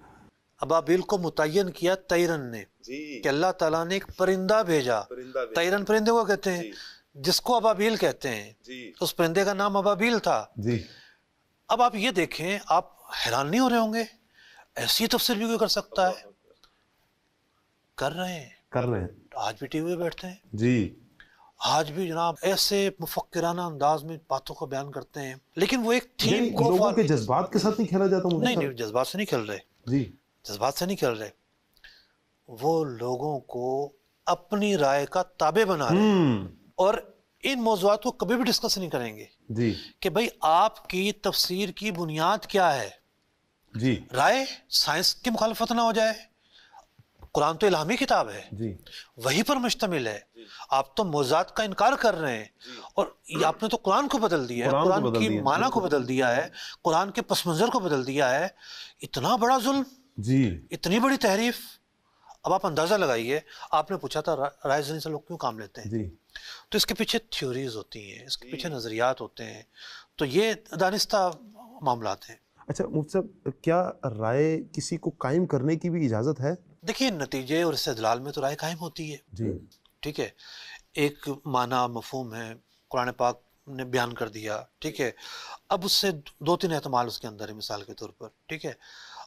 ابابیل کو متعین کیا طیرن نے کہ اللہ تعالیٰ نے ایک پرندہ بھیجا. طیرن پرندے کو کہتے ہیں جس کو ابابیل کہتے ہیں، اس پرندے کا نام ابابیل تھا. جی. اب آپ یہ دیکھیں، آپ حیران نہیں ہو رہے ہوں گے ایسی تفسیر بھی کوئی کر سکتا ہے. کر رہے ہیں. آج بھی ٹی وی پہ بیٹھتے ہیں. جی. آج بھی جناب ایسے مفکرانہ انداز میں باتوں کو بیان کرتے ہیں، لیکن وہ ایک تھیم کو لوگوں کے جذبات کے ساتھ نہیں کھیلا جاتا. نہیں جذبات سے نہیں کھیل رہے. جی جذبات سے نہیں کھیل رہے، وہ لوگوں کو اپنی رائے کا تابع بنا رہے ہیں، اور ان موضوعات کو کبھی بھی ڈسکس نہیں کریں گے جی کہ بھئی آپ کی تفسیر کی بنیاد کیا ہے. جی رائے سائنس کی مخالفت نہ ہو جائے. قرآن تو الہامی کتاب ہے، جی وہی پر مشتمل ہے. آپ تو معجزات کا انکار کر رہے ہیں، اور آپ نے تو قرآن کو بدل دیا ہے، قرآن کی معنی کو بدل دیا ہے، قرآن کے پس منظر کو بدل دیا ہے. اتنا بڑا ظلم، جی اتنی بڑی تحریف. اب آپ اندازہ لگائیے، آپ نے پوچھا تھا رائے زنی سے لوگ کیوں کام لیتے ہیں، جی تو اس کے پیچھے تھیوریز ہوتی ہیں، اس کے پیچھے نظریات ہوتے ہیں. تو یہ دانستہ معاملات ہیں. اچھا مفتی صاحب، کیا رائے کسی کو قائم کرنے کی بھی اجازت ہے؟ دیکھیے نتیجے اور استدلال میں تو رائے قائم ہوتی ہے. جی ٹھیک ہے. ایک معنی مفہوم ہے، قرآن پاک نے بیان کر دیا. ٹھیک ہے. اب اس سے دو تین احتمال اس کے اندر ہے. مثال کے طور پر ٹھیک ہے،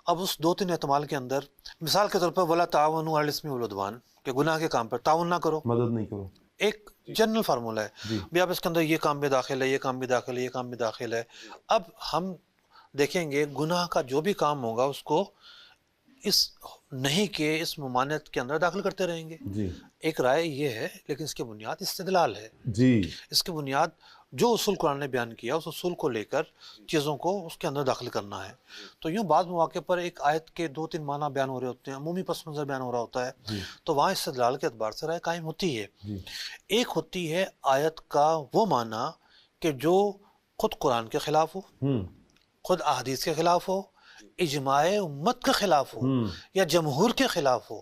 اب اس دو تین احتمال کے اندر مثال کے طور پر ولا تعاونوا علی الاسم والعدوان، کہ گناہ کے کام پر تعاون نہ کرو، مدد نہیں کرو. ایک جنرل فارمولہ ہے. جی بھی آپ اس کے اندر یہ کام بھی داخل ہے، یہ کام بھی داخل ہے، یہ کام بھی داخل ہے. اب ہم دیکھیں گے گناہ کا جو بھی کام ہوگا اس کو اس نہیں کہ اس ممانعت کے اندر داخل کرتے رہیں گے. جی ایک رائے یہ ہے، لیکن اس کی بنیاد استدلال ہے. جی اس کی بنیاد جو اصول قرآن نے بیان کیا اس اصول کو لے کر چیزوں کو اس کے اندر داخل کرنا ہے. تو یوں بعض مواقع پر ایک آیت کے دو تین معنی بیان ہو رہے ہوتے ہیں، عمومی پس منظر بیان ہو رہا ہوتا ہے، تو وہاں استدلال کے اعتبار سے رائے قائم ہوتی ہے. ایک ہوتی ہے آیت کا وہ معنی کہ جو خود قرآن کے خلاف ہو، خود احادیث کے خلاف ہو، اجماع امت کے خلاف ہو، یا جمہور کے خلاف ہو.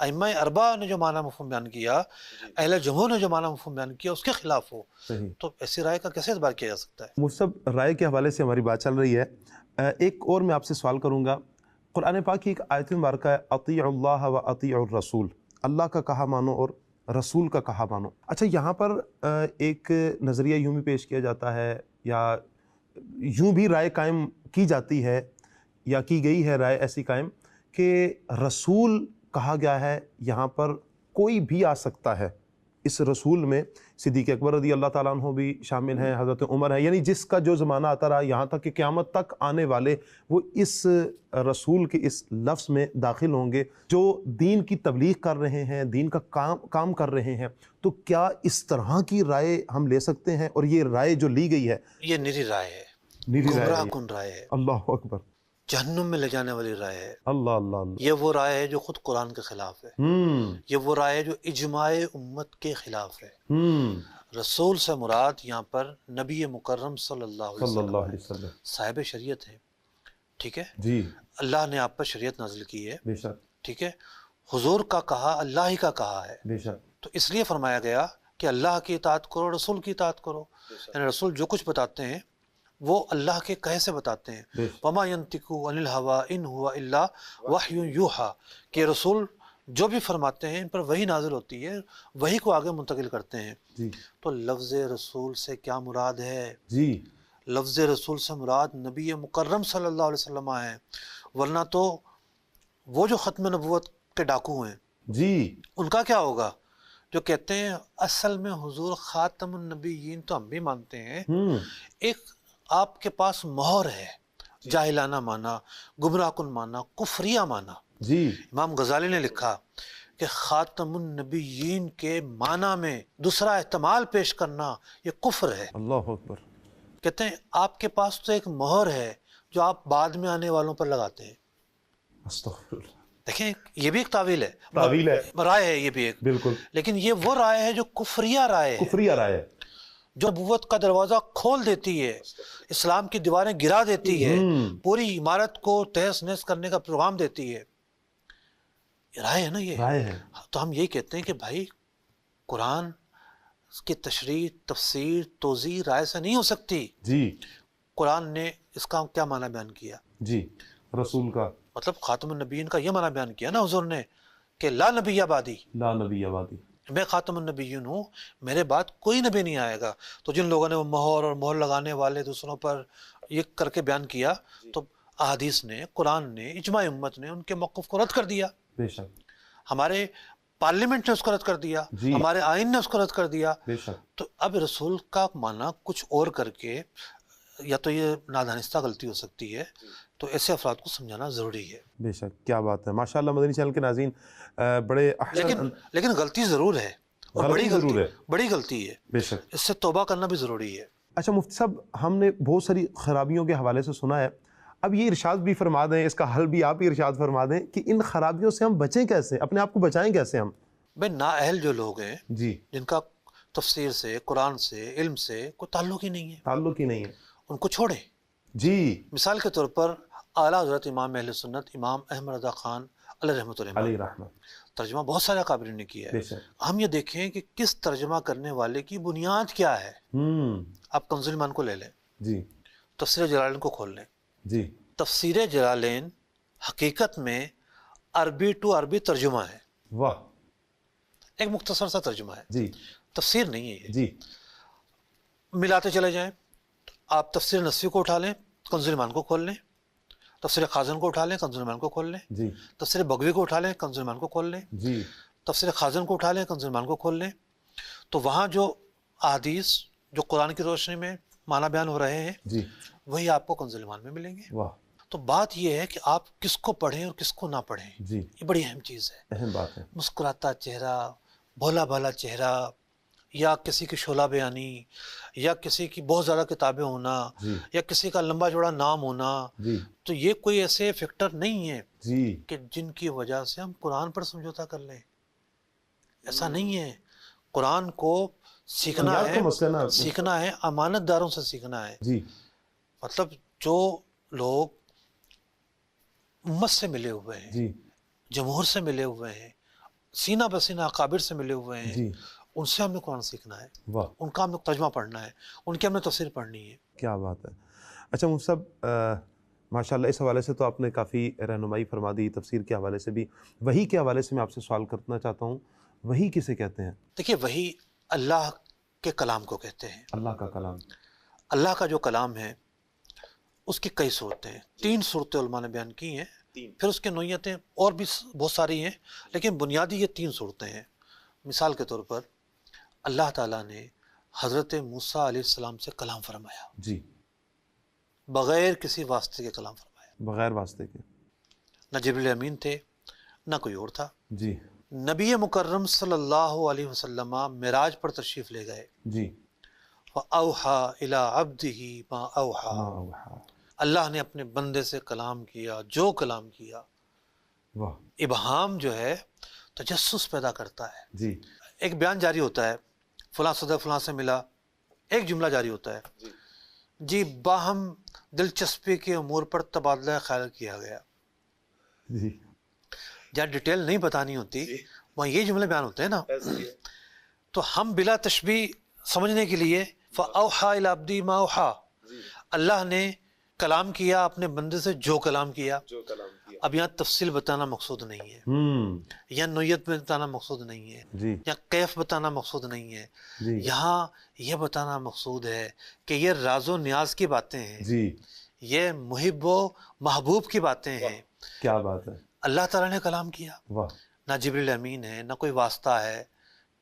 ائمہ اربعہ نے جو معنی مفہوم بیان کیا، اہل جمہور نے جو معنی مفہوم بیان کیا، اس کے خلاف ہو. تو ایسی رائے کا کیسے اعتبار کیا جا سکتا ہے؟ مفتی صاحب، رائے کے حوالے سے ہماری بات چل رہی ہے. ایک اور میں آپ سے سوال کروں گا. قرآن پاک کی ایک آیت مبارکہ ہے اطیعوا اللہ و اطیعوا الرسول، اللہ کا کہا مانو اور رسول کا کہا مانو. اچھا، یہاں پر ایک نظریہ یوں بھی پیش کیا جاتا ہے، یا یوں بھی رائے قائم کی جاتی ہے یا کی گئی ہے رائے ایسی قائم کہ رسول کہا گیا ہے یہاں پر کوئی بھی آ سکتا ہے. اس رسول میں صدیق اکبر رضی اللہ تعالیٰ عنہ بھی شامل ہیں, حضرت عمر ہے, یعنی جس کا جو زمانہ آتا رہا یہاں تک کہ قیامت تک آنے والے وہ اس رسول کے اس لفظ میں داخل ہوں گے جو دین کی تبلیغ کر رہے ہیں, دین کا کام کر رہے ہیں. تو کیا اس طرح کی رائے ہم لے سکتے ہیں؟ اور یہ رائے جو لی گئی ہے یہ نری رائے ہے, نیری رائے گمراہ ہے, کن رائے ہے, اللہ اکبر, جہنم میں لے جانے والی رائے ہے. اللہ اللہ اللہ. یہ وہ رائے ہے جو خود قرآن کے خلاف ہے. یہ وہ رائے ہے جو اجماع امت کے خلاف ہے. رسول سے مراد یہاں پر نبی مکرم صلی اللہ علیہ وسلم صاحب شریعت ہے. ٹھیک ہے جی, اللہ نے آپ پر شریعت نازل کی ہے. بے شک, ٹھیک ہے, حضور کا کہا اللہ ہی کا کہا ہے. بے شک, تو اس لیے فرمایا گیا کہ اللہ کی اطاعت کرو, رسول کی اطاعت کرو. یعنی رسول جو کچھ بتاتے ہیں وہ اللہ کے کہے سے بتاتے ہیں. وما ينطق عن الهوى ان هو الا وحی یوحى, کہ رسول جو بھی فرماتے ہیں ان پر وہی نازل ہوتی ہے, وہی کو آگے منتقل کرتے ہیں. جی, تو لفظ رسول سے کیا مراد ہے؟ جی, لفظ رسول سے مراد نبی مکرم صلی اللہ علیہ وسلم ہیں, ورنہ تو وہ جو ختم نبوت کے ڈاکو ہیں جی, ان کا کیا ہوگا جو کہتے ہیں اصل میں حضور خاتم النبیین تو ہم بھی مانتے ہیں, ایک آپ کے پاس مہر ہے, جاہلانہ مانا, گمراہ کن مانا, کفریہ مانا. جی, امام غزالی نے لکھا کہ خاتم النبیین کے معنی میں دوسرا احتمال پیش کرنا یہ کفر ہے. اللہ اکبر. کہتے ہیں آپ کے پاس تو ایک مہر ہے جو آپ بعد میں آنے والوں پر لگاتے ہیں. استغفر اللہ. دیکھیں یہ بھی ایک تعویل ہے, تعویل ہے, رائے ہے یہ بھی ایک, بالکل, لیکن یہ وہ رائے ہے جو کفریہ رائے ہے, کفریہ رائے ہے, جو نبوت کا دروازہ کھول دیتی ہے, اسلام کی دیواریں گرا دیتی ہے, پوری عمارت کو تہس نہس کرنے کا پیغام دیتی ہے. رائے ہے نا یہ رائے ہے. تو ہم یہی کہتے ہیں کہ بھائی قرآن کی تشریح, تفسیر, توضیح رائے سے نہیں ہو سکتی. جی, قرآن نے اس کا کیا معنی بیان کیا؟ جی, رسول کا مطلب خاتم النبیین کا یہ معنی بیان کیا نا حضور نے کہ لا نبی بعدی, لا نبی بعدی, میں خاتم النبیین ہوں, میرے بعد کوئی نبی نہیں آئے گا. تو جن لوگوں نے وہ مہر اور مہر لگانے والے دوسروں پر یہ کر کے بیان کیا, تو احادیث نے, قرآن نے, اجماع امت نے ان کے موقف کو رد کر دیا. بے شک, ہمارے پارلیمنٹ نے اس کو رد کر دیا, ہمارے آئین نے اس کو رد کر دیا. بے شک. تو اب رسول کا معنی کچھ اور کر کے یا تو یہ نادانستہ غلطی ہو سکتی ہے, تو ایسے افراد کو سمجھانا ضروری ہے. بے شک, کیا بات ہے, ماشاءاللہ. مدنی چینل کے ناظرین بڑے احسن, لیکن غلطی ضرور ہے, اور بڑی ضرور ہے, بڑی غلطی ہے. بے شک. اس سے توبہ کرنا بھی ضروری ہے. اچھا مفتی صاحب, ہم نے بہت ساری خرابیوں کے حوالے سے سنا ہے, اب یہ ارشاد بھی فرما دیں, اس کا حل بھی آپ ہی ارشاد فرما دیں کہ ان خرابیوں سے ہم بچیں کیسے, اپنے آپ کو بچائیں کیسے ہم؟ بھائی نااہل جو لوگ ہیں, جی, جن کا تفسیر سے, قرآن سے, علم سے کوئی تعلق ہی نہیں ہے, تعلق ہی نہیں ہے, ان کو چھوڑیں. جی, مثال کے طور پر اعلیٰ حضرت امام اہل سنت امام احمد رضا خان علیہ رحمۃ اللہ علیہ رحمت, ترجمہ بہت سارے اکابرین نے کیا ہے. ہم یہ دیکھیں کہ کس ترجمہ کرنے والے کی بنیاد کیا ہے. آپ کنز الایمان کو لے لیں, جی, تفسیر جلالین کو کھول لیں. جی, تفسیر جلالین حقیقت میں عربی ٹو عربی ترجمہ ہے. واہ, ایک مختصر سا ترجمہ ہے, جی, تفسیر نہیں ہے یہ. جی, ملاتے چلے جائیں. آپ تفسیر نصفی کو اٹھا لیں, کنز الایمان کو کھول لیں. تفسیر خازن کو اٹھا لیں, کنز الایمان کو کھول لیں. جی, تفسیر بغوی کو اٹھا لیں, کنز الایمان کو کھول لیں. جی, تفسیر خازن کو اٹھا لیں, کنز الایمان کو کھول لیں. تو وہاں جو احادیث جو قرآن کی روشنی میں معنی بیان ہو رہے ہیں, جی, وہی آپ کو کنز الایمان میں ملیں گے. واہ, تو بات یہ ہے کہ آپ کس کو پڑھیں اور کس کو نہ پڑھیں, جی, یہ بڑی اہم چیز ہے. اہم بات ہے. مسکراتا چہرہ, بھولا بھالا چہرہ, یا کسی کی شعلہ بیانی, یا کسی کی بہت زیادہ کتابیں ہونا, جی, یا کسی کا لمبا چوڑا نام ہونا, جی, تو یہ کوئی ایسے فیکٹر نہیں ہے جی, کہ جن کی وجہ سے ہم قرآن پر سمجھوتا کر لیں. ایسا نہیں ہے. قرآن کو سیکھنا بنیاد ہے, کا مسئلہ نا. سیکھنا ہے, امانت داروں سے سیکھنا ہے. جی, مطلب جو لوگ امت سے ملے ہوئے ہیں, جی, جمہور سے ملے ہوئے ہیں, سینہ بسینہ اکابر سے ملے ہوئے ہیں, جی, ان سے ہم نے قرآن سیکھنا ہے. واہ, ان کا ہم نے ترجمہ پڑھنا ہے, ان کی ہم نے تفسیر پڑھنی ہے. کیا بات ہے. اچھا مفتی صاحب, ماشاءاللہ اس حوالے سے تو آپ نے کافی رہنمائی فرما دی, تفسیر کے حوالے سے بھی. وحی کے حوالے سے میں آپ سے سوال کرنا چاہتا ہوں, وحی کسے کہتے ہیں؟ دیکھیے وحی اللہ کے کلام کو کہتے ہیں. اللہ کا کلام. اللہ کا جو کلام ہے اس کی کئی صورتیں ہیں, 3 صورتیں علماء نے بیان کی ہیں, پھر اس کے نوعیتیں اور بھی بہت ساری ہیں, لیکن بنیادی یہ 3 صورتیں ہیں. مثال کے طور پر اللہ تعالیٰ نے حضرت موسیٰ علیہ السلام سے کلام فرمایا، جی، بغیر کسی واسطے کے کلام فرمایا، بغیر واسطے کے، نہ جبریل امین تھے نہ کوئی اور تھا۔ جی نبی مکرم صلی اللہ علیہ وسلم معراج پر تشریف لے گئے، جی، وَأَوْحَى إِلَىٰ عَبْدِهِ مَا أَوْحَىٰ، اللہ نے اپنے بندے سے کلام کیا جو کلام کیا۔ واہ، ابہام جو ہے تجسس پیدا کرتا ہے۔ جی ایک بیان جاری ہوتا ہے، فلاں صدر فلاں سے ملا، ایک جملہ جاری ہوتا ہے، جی باہم دلچسپی کے امور پر تبادلہ خیال کیا گیا۔ جی جہاں ڈیٹیل نہیں بتانی ہوتی وہاں یہ جملے بیان ہوتے ہیں نا، تو ہم بلا تشبیہ سمجھنے کے لیے فَأَوْحَىٰ إِلَىٰ عَبْدِهِ مَا أَوْحَىٰ، اللہ نے کلام کیا اپنے بندے سے جو کلام کیا۔ اب یہاں تفصیل بتانا مقصود نہیں ہے، یا نوعیت بتانا مقصود نہیں ہے، جی یا کیف بتانا مقصود نہیں ہے، جی یہاں یہ بتانا مقصود ہے کہ یہ راز و نیاز کی باتیں ہیں، جی، یہ محب و محبوب کی باتیں ہیں۔ کیا بات ہے، اللہ تعالیٰ نے کلام کیا، واہ، نہ جبریل امین ہے نہ کوئی واسطہ ہے،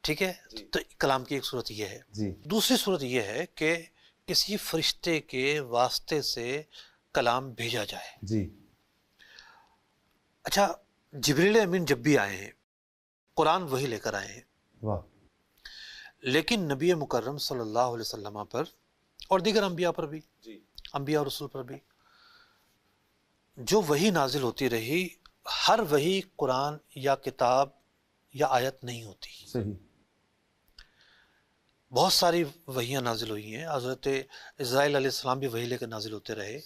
ٹھیک ہے، تو کلام کی ایک صورت یہ ہے۔ جی دوسری صورت یہ ہے کہ کسی فرشتے کے واسطے سے کلام بھیجا جائے۔ جی اچھا، جبریل امین جب بھی آئے ہیں قرآن وہی لے کر آئے ہیں، واہ، لیکن نبی مکرم صلی اللہ علیہ وسلم پر اور دیگر انبیاء پر بھی، انبیاء اور رسول پر بھی جو وحی نازل ہوتی رہی، ہر وحی قرآن یا کتاب یا آیت نہیں ہوتی۔ صحیح، بہت ساری وحیاں نازل ہوئی ہیں، حضرت اسرائیل علیہ السلام بھی وحی لے کر نازل ہوتے رہے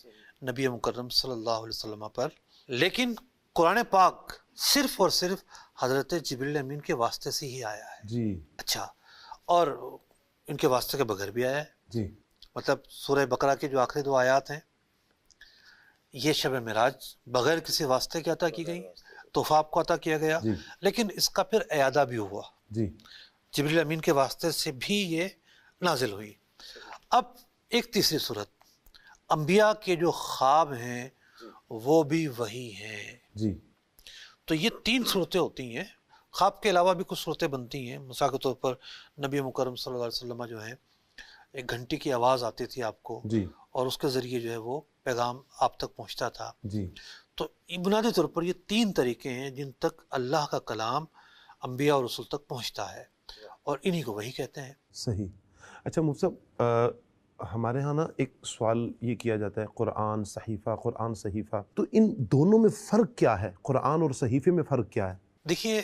نبی مکرم صلی اللہ علیہ وسلم پر، لیکن قرآن پاک صرف اور صرف حضرت جبریل امین کے واسطے سے ہی آیا ہے۔ جی اچھا، اور ان کے واسطے کے بغیر بھی آیا ہے، جی، مطلب سورہ بقرہ کی جو آخری 2 آیات ہیں، یہ شب معراج بغیر کسی واسطے کے عطا کی گئی، تحفہ آپ کو عطا کیا گیا، جی لیکن اس کا پھر اعادہ بھی ہوا، جی، جبریل امین کے واسطے سے بھی یہ نازل ہوئی۔ اب ایک تیسری صورت، انبیاء کے جو خواب ہیں وہ بھی وہی ہیں۔ جی، تو یہ 3 صورتیں ہوتی ہیں، خواب کے علاوہ بھی کچھ صورتیں بنتی ہیں۔ مثال کے طور پر نبی مکرم صلی اللہ علیہ وسلم جو ہیں، ایک گھنٹی کی آواز آتی تھی آپ کو، جی اور اس کے ذریعے جو ہے وہ پیغام آپ تک پہنچتا تھا۔ جی، تو بنیادی طور پر یہ 3 طریقے ہیں جن تک اللہ کا کلام انبیاء اور رسول تک پہنچتا ہے، اور انہی کو وہی کہتے ہیں۔ صحیح۔ اچھا مفتی صاحب، ہمارے ہاں نا ایک سوال یہ کیا جاتا ہے، قرآن صحیفہ، قرآن صحیفہ، تو ان دونوں میں فرق کیا ہے؟ قرآن اور صحیفے میں فرق کیا ہے؟ دیکھیے،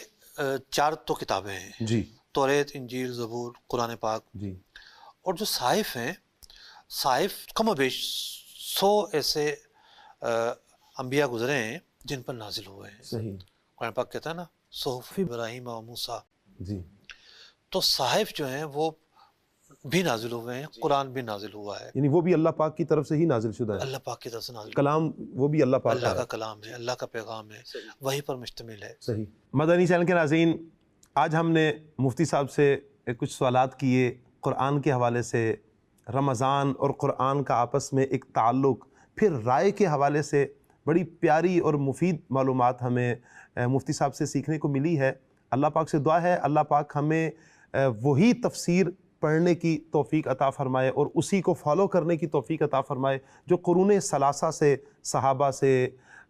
4 تو کتابیں ہیں، جی توریت، انجیل، زبور، قرآن پاک، جی، اور جو صحائف ہیں، صحائف کم و بیش 100 ایسے انبیاء گزرے ہیں جن پر نازل ہوئے ہیں۔ صحیح، قرآن پاک کہتا ہے نا صحف ابراہیم و موسیٰ، جی، تو صحائف جو ہیں وہ بھی نازل ہوئے ہیں، قرآن بھی نازل ہوا ہے، یعنی وہ بھی اللہ پاک کی طرف سے ہی نازل شدہ ہے، اللہ پاک کی طرف سے نازل، کلام وہ بھی اللہ پاک اللہ کا کا ہے۔ کلام ہے، اللہ کا پیغام ہے، وہی پر مشتمل ہے۔ صحیح۔ مدنی چینل کے ناظرین، آج ہم نے مفتی صاحب سے کچھ سوالات کیے قرآن کے حوالے سے، رمضان اور قرآن کا آپس میں ایک تعلق، پھر رائے کے حوالے سے بڑی پیاری اور مفید معلومات ہمیں مفتی صاحب سے سیکھنے کو ملی ہے۔ اللہ پاک سے دعا ہے اللہ پاک ہمیں وہی تفسیر پڑھنے کی توفیق عطا فرمائے اور اسی کو فالو کرنے کی توفیق عطا فرمائے جو قرون ثلاثہ سے، صحابہ سے،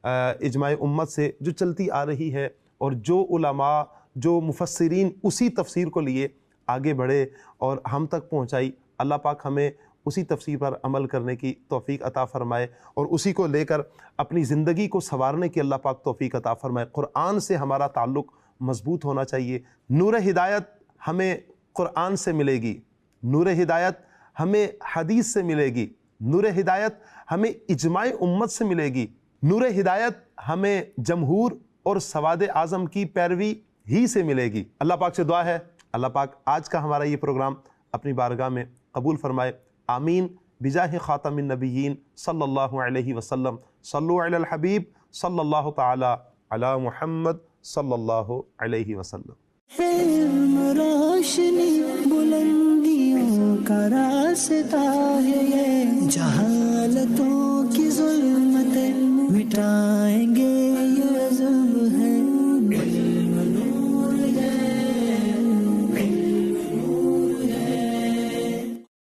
اجماع امت سے جو چلتی آ رہی ہے، اور جو علماء، جو مفسرین اسی تفسیر کو لیے آگے بڑھے اور ہم تک پہنچائی۔ اللہ پاک ہمیں اسی تفسیر پر عمل کرنے کی توفیق عطا فرمائے اور اسی کو لے کر اپنی زندگی کو سنوارنے کی اللہ پاک توفیق عطا فرمائے۔ قرآن سے ہمارا تعلق مضبوط ہونا چاہیے۔ نور ہدایت ہمیں قرآن سے ملے گی، نور ہدایت ہمیں حدیث سے ملے گی، نور ہدایت ہمیں اجماع امت سے ملے گی، نور ہدایت ہمیں جمہور اور سواد اعظم کی پیروی ہی سے ملے گی۔ اللہ پاک سے دعا ہے اللہ پاک آج کا ہمارا یہ پروگرام اپنی بارگاہ میں قبول فرمائے۔ آمین بجاہ خاتم النبیین صلی اللہ علیہ وسلم۔ صلو علی الحبیب صلی اللہ تعالی علی محمد صلی اللہ علیہ وسلم۔ علم روشنی بلندیوں کا راستہ ہے، یہ جہالتوں کی ظلمتیں مٹائیں